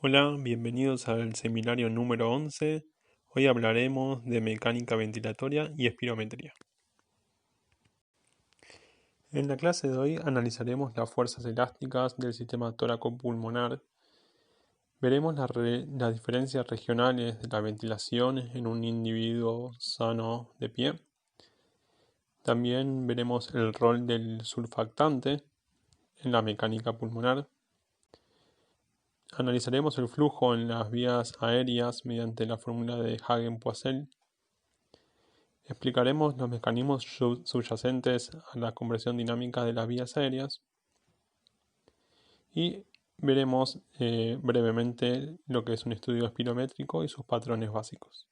Hola, bienvenidos al seminario número 11. Hoy hablaremos de mecánica ventilatoria y espirometría. En la clase de hoy analizaremos las fuerzas elásticas del sistema tóraco-pulmonar. Veremos las diferencias regionales de la ventilación en un individuo sano de pie. También veremos el rol del surfactante en la mecánica pulmonar. Analizaremos el flujo en las vías aéreas mediante la fórmula de Hagen-Poiseuille. Explicaremos los mecanismos subyacentes a la compresión dinámica de las vías aéreas y veremos brevemente lo que es un estudio espirométrico y sus patrones básicos.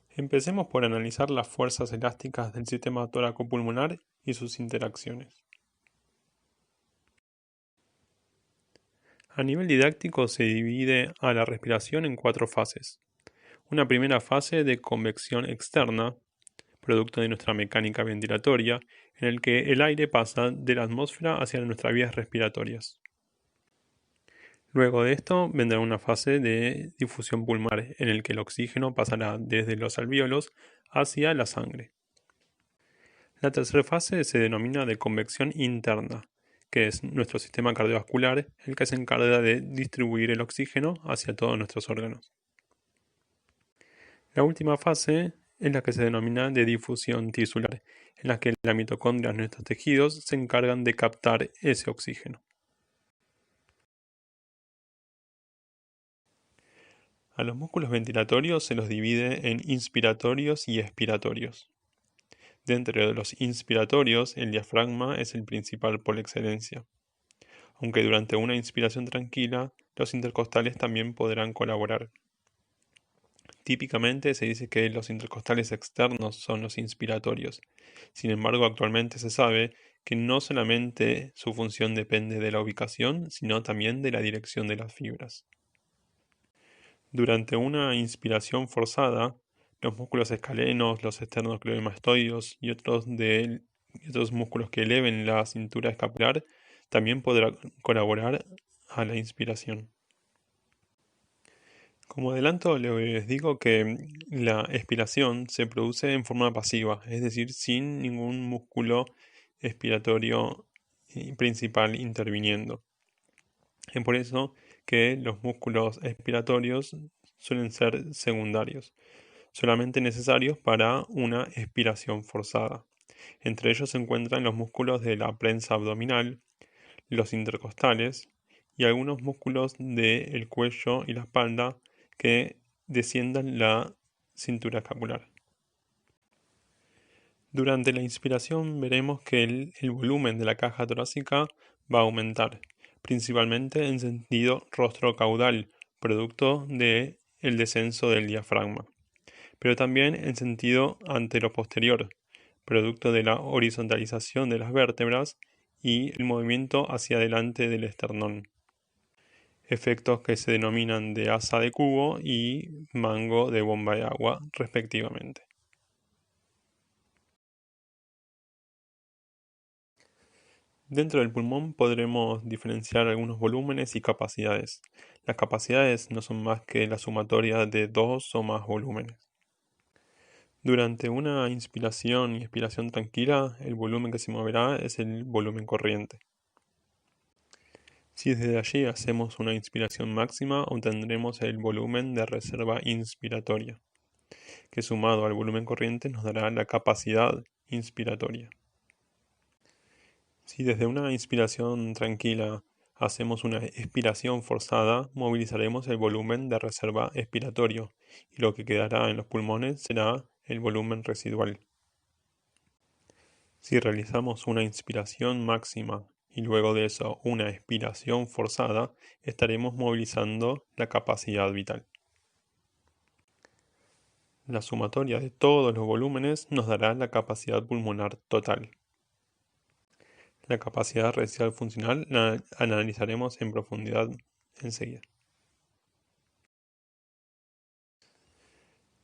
Empecemos por analizar las fuerzas elásticas del sistema tóraco-pulmonar y sus interacciones. A nivel didáctico se divide a la respiración en 4 fases. Una primera fase de convección externa, producto de nuestra mecánica ventilatoria, en el que el aire pasa de la atmósfera hacia nuestras vías respiratorias. Luego de esto vendrá una fase de difusión pulmonar, en el que el oxígeno pasará desde los alvéolos hacia la sangre. La tercera fase se denomina de convección interna, que es nuestro sistema cardiovascular el que se encarga de distribuir el oxígeno hacia todos nuestros órganos. La última fase es la que se denomina de difusión tisular, en la que las mitocondrias de nuestros tejidos se encargan de captar ese oxígeno. A los músculos ventilatorios se los divide en inspiratorios y expiratorios. Dentro de los inspiratorios, el diafragma es el principal por excelencia. Aunque durante una inspiración tranquila, los intercostales también podrán colaborar. Típicamente se dice que los intercostales externos son los inspiratorios. Sin embargo, actualmente se sabe que no solamente su función depende de la ubicación, sino también de la dirección de las fibras. Durante una inspiración forzada, los músculos escalenos, los esternocleidomastoideos y otros músculos que eleven la cintura escapular también podrán colaborar a la inspiración. Como adelanto, les digo que la expiración se produce en forma pasiva, es decir, sin ningún músculo expiratorio principal interviniendo. Es por eso que los músculos expiratorios suelen ser secundarios, solamente necesarios para una expiración forzada. Entre ellos se encuentran los músculos de la prensa abdominal, los intercostales y algunos músculos del cuello y la espalda que desciendan la cintura escapular. Durante la inspiración veremos que el volumen de la caja torácica va a aumentar, principalmente en sentido rostro-caudal, producto del descenso del diafragma, pero también en sentido antero-posterior, producto de la horizontalización de las vértebras y el movimiento hacia adelante del esternón. Efectos que se denominan de asa de cubo y mango de bomba de agua, respectivamente. Dentro del pulmón podremos diferenciar algunos volúmenes y capacidades. Las capacidades no son más que la sumatoria de 2 o más volúmenes. Durante una inspiración y expiración tranquila, el volumen que se moverá es el volumen corriente. Si desde allí hacemos una inspiración máxima, obtendremos el volumen de reserva inspiratoria, que sumado al volumen corriente nos dará la capacidad inspiratoria. Si desde una inspiración tranquila hacemos una expiración forzada, movilizaremos el volumen de reserva expiratorio y lo que quedará en los pulmones será el volumen residual. Si realizamos una inspiración máxima y luego de eso una expiración forzada, estaremos movilizando la capacidad vital. La sumatoria de todos los volúmenes nos dará la capacidad pulmonar total. La capacidad residual funcional la analizaremos en profundidad enseguida.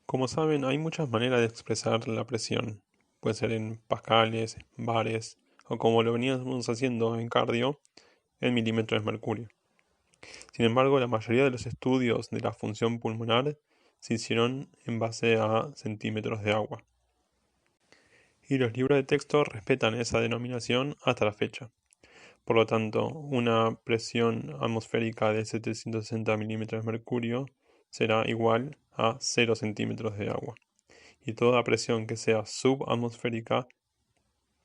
Como saben, hay muchas maneras de expresar la presión. Puede ser en pascales, bares, o como lo veníamos haciendo en cardio, en milímetros de mercurio. Sin embargo, la mayoría de los estudios de la función pulmonar se hicieron en base a centímetros de agua, y los libros de texto respetan esa denominación hasta la fecha. Por lo tanto, una presión atmosférica de 760 milímetros de mercurio será igual a 0 centímetros de agua, y toda presión que sea subatmosférica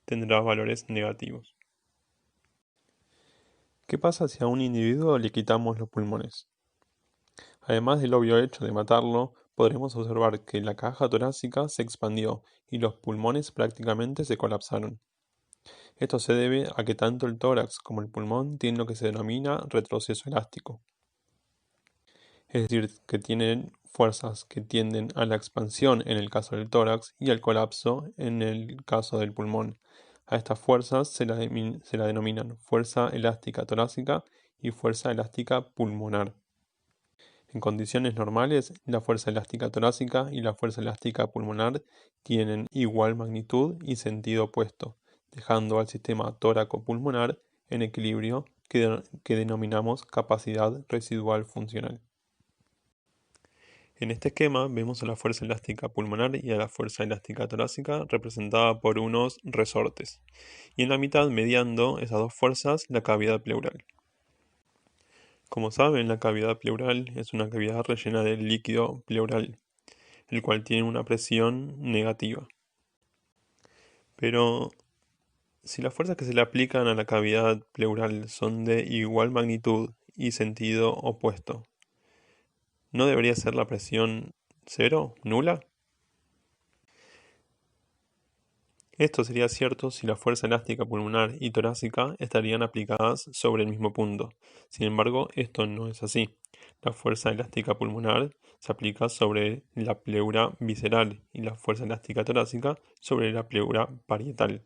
tendrá valores negativos. ¿Qué pasa si a un individuo le quitamos los pulmones? Además del obvio hecho de matarlo, podremos observar que la caja torácica se expandió y los pulmones prácticamente se colapsaron. Esto se debe a que tanto el tórax como el pulmón tienen lo que se denomina retroceso elástico, es decir, que tienen fuerzas que tienden a la expansión en el caso del tórax y al colapso en el caso del pulmón. A estas fuerzas se la denominan fuerza elástica torácica y fuerza elástica pulmonar. En condiciones normales, la fuerza elástica torácica y la fuerza elástica pulmonar tienen igual magnitud y sentido opuesto, dejando al sistema tóraco-pulmonar en equilibrio que denominamos capacidad residual funcional. En este esquema vemos a la fuerza elástica pulmonar y a la fuerza elástica torácica representada por unos resortes, y en la mitad, mediando esas dos fuerzas, la cavidad pleural. Como saben, la cavidad pleural es una cavidad rellena de líquido pleural, el cual tiene una presión negativa. Pero si las fuerzas que se le aplican a la cavidad pleural son de igual magnitud y sentido opuesto, ¿no debería ser la presión cero, nula? Esto sería cierto si la fuerza elástica pulmonar y torácica estarían aplicadas sobre el mismo punto. Sin embargo, esto no es así. La fuerza elástica pulmonar se aplica sobre la pleura visceral y la fuerza elástica torácica sobre la pleura parietal.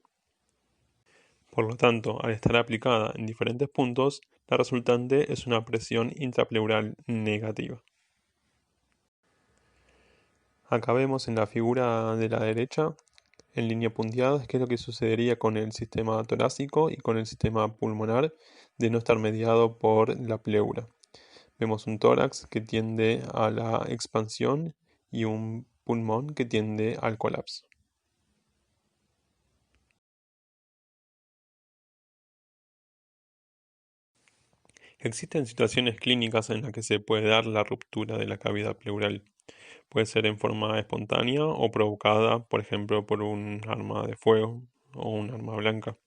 Por lo tanto, al estar aplicada en diferentes puntos, la resultante es una presión intrapleural negativa. Acá vemos en la figura de la derecha, en línea punteada, qué es lo que sucedería con el sistema torácico y con el sistema pulmonar de no estar mediado por la pleura. Vemos un tórax que tiende a la expansión y un pulmón que tiende al colapso. Existen situaciones clínicas en las que se puede dar la ruptura de la cavidad pleural. Puede ser en forma espontánea o provocada, por ejemplo, por un arma de fuego o un arma blanca.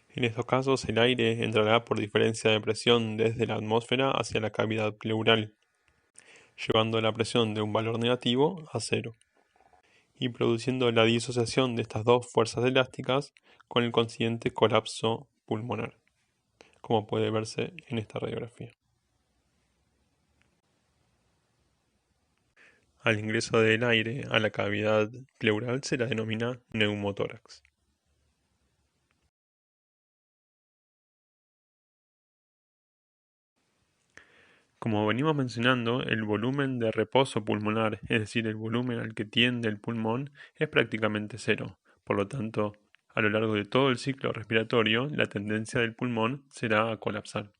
En estos casos, el aire entrará por diferencia de presión desde la atmósfera hacia la cavidad pleural, llevando la presión de un valor negativo a cero, y produciendo la disociación de estas dos fuerzas elásticas con el consiguiente colapso pulmonar, como puede verse en esta radiografía. Al ingreso del aire a la cavidad pleural se la denomina neumotórax. Como venimos mencionando, el volumen de reposo pulmonar, es decir, el volumen al que tiende el pulmón, es prácticamente cero. Por lo tanto, a lo largo de todo el ciclo respiratorio, la tendencia del pulmón será a colapsar.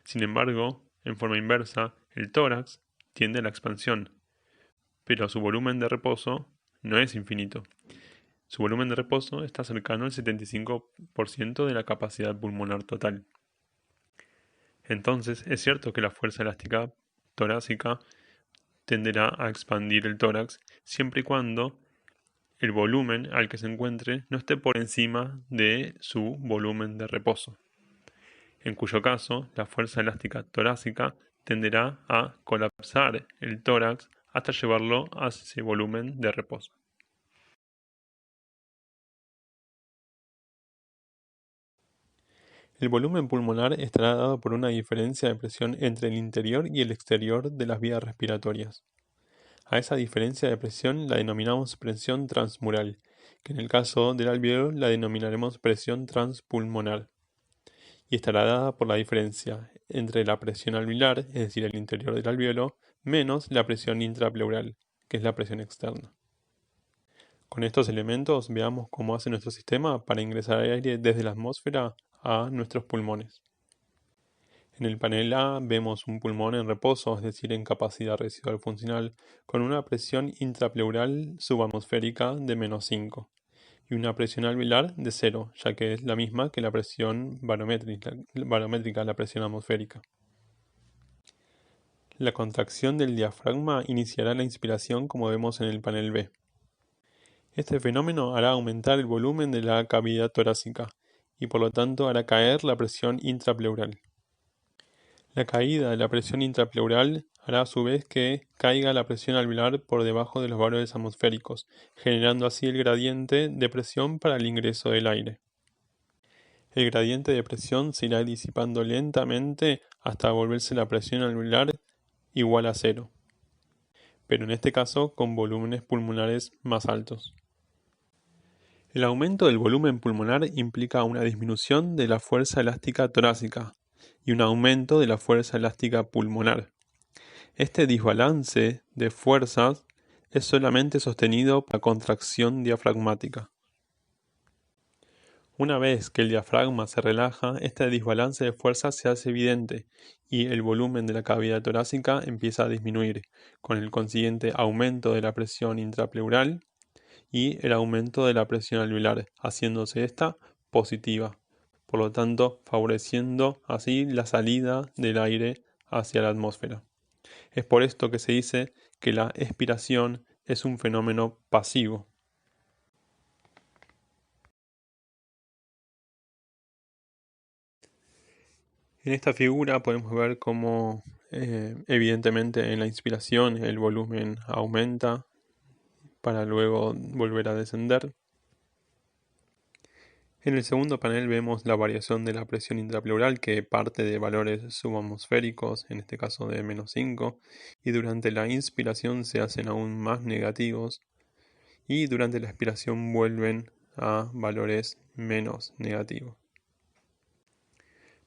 Sin embargo, en forma inversa, el tórax tiende a la expansión, pero su volumen de reposo no es infinito. Su volumen de reposo está cercano al 75% de la capacidad pulmonar total. Entonces, es cierto que la fuerza elástica torácica tenderá a expandir el tórax siempre y cuando el volumen al que se encuentre no esté por encima de su volumen de reposo, en cuyo caso la fuerza elástica torácica tenderá a colapsar el tórax hasta llevarlo a ese volumen de reposo. El volumen pulmonar estará dado por una diferencia de presión entre el interior y el exterior de las vías respiratorias. A esa diferencia de presión la denominamos presión transmural, que en el caso del alveolo la denominaremos presión transpulmonar, y estará dada por la diferencia entre la presión alveolar, es decir, el interior del alveolo, menos la presión intrapleural, que es la presión externa. Con estos elementos veamos cómo hace nuestro sistema para ingresar aire desde la atmósfera a nuestros pulmones. En el panel A vemos un pulmón en reposo, es decir, en capacidad residual funcional, con una presión intrapleural subatmosférica de -5 y una presión alveolar de 0, ya que es la misma que la presión barométrica, la presión atmosférica. La contracción del diafragma iniciará la inspiración como vemos en el panel B. Este fenómeno hará aumentar el volumen de la cavidad torácica y por lo tanto hará caer la presión intrapleural. La caída de la presión intrapleural hará a su vez que caiga la presión alveolar por debajo de los valores atmosféricos, generando así el gradiente de presión para el ingreso del aire. El gradiente de presión se irá disipando lentamente hasta volverse la presión alveolar igual a 0, pero en este caso con volúmenes pulmonares más altos. El aumento del volumen pulmonar implica una disminución de la fuerza elástica torácica y un aumento de la fuerza elástica pulmonar. Este desbalance de fuerzas es solamente sostenido por la contracción diafragmática. Una vez que el diafragma se relaja, este desbalance de fuerzas se hace evidente y el volumen de la cavidad torácica empieza a disminuir, con el consiguiente aumento de la presión intrapleural y el aumento de la presión alveolar, haciéndose esta positiva, por lo tanto favoreciendo así la salida del aire hacia la atmósfera. Es por esto que se dice que la expiración es un fenómeno pasivo. En esta figura podemos ver cómo evidentemente en la inspiración el volumen aumenta para luego volver a descender. En el segundo panel vemos la variación de la presión intrapleural que parte de valores subatmosféricos, en este caso de -5, y durante la inspiración se hacen aún más negativos y durante la expiración vuelven a valores menos negativos.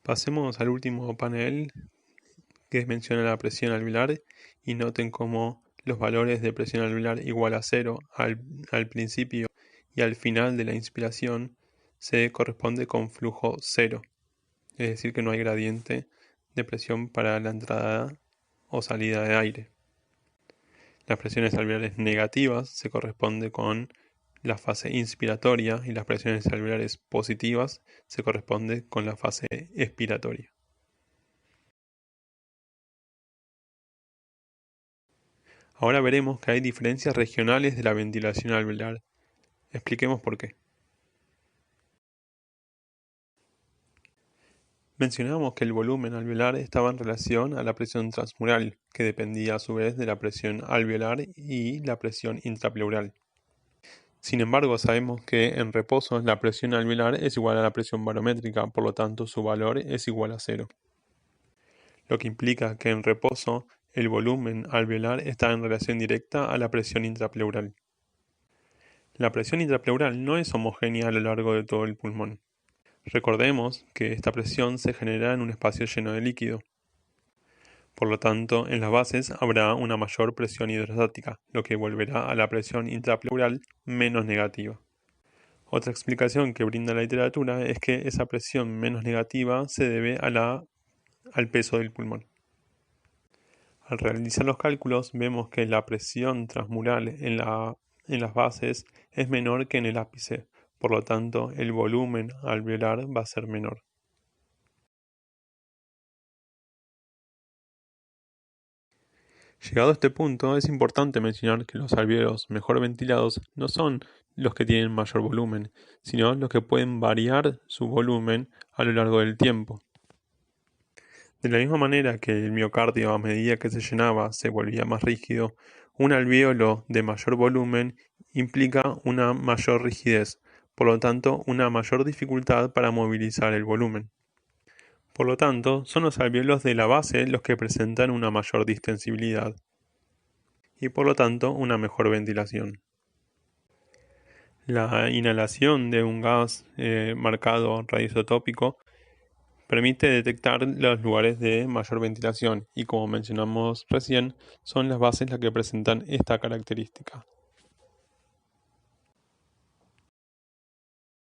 Pasemos al último panel que menciona la presión alveolar y noten cómo los valores de presión alveolar igual a 0 al principio y al final de la inspiración se corresponde con flujo 0, es decir que no hay gradiente de presión para la entrada o salida de aire. Las presiones alveolares negativas se corresponde con la fase inspiratoria y las presiones alveolares positivas se corresponde con la fase expiratoria. Ahora veremos que hay diferencias regionales de la ventilación alveolar. Expliquemos por qué. Mencionamos que el volumen alveolar estaba en relación a la presión transmural, que dependía a su vez de la presión alveolar y la presión intrapleural. Sin embargo, sabemos que en reposo la presión alveolar es igual a la presión barométrica, por lo tanto su valor es igual a 0. Lo que implica que en reposo el volumen alveolar está en relación directa a la presión intrapleural. La presión intrapleural no es homogénea a lo largo de todo el pulmón. Recordemos que esta presión se genera en un espacio lleno de líquido. Por lo tanto, en las bases habrá una mayor presión hidrostática, lo que volverá a la presión intrapleural menos negativa. Otra explicación que brinda la literatura es que esa presión menos negativa se debe al peso del pulmón. Al realizar los cálculos vemos que la presión transmural en las bases es menor que en el ápice, por lo tanto el volumen alveolar va a ser menor. Llegado a este punto, es importante mencionar que los alvéolos mejor ventilados no son los que tienen mayor volumen, sino los que pueden variar su volumen a lo largo del tiempo. De la misma manera que el miocardio a medida que se llenaba se volvía más rígido, un alvéolo de mayor volumen implica una mayor rigidez, por lo tanto una mayor dificultad para movilizar el volumen. Por lo tanto, son los alvéolos de la base los que presentan una mayor distensibilidad y por lo tanto una mejor ventilación. La inhalación de un gas marcado radioisotópico permite detectar los lugares de mayor ventilación y como mencionamos recién, son las bases las que presentan esta característica.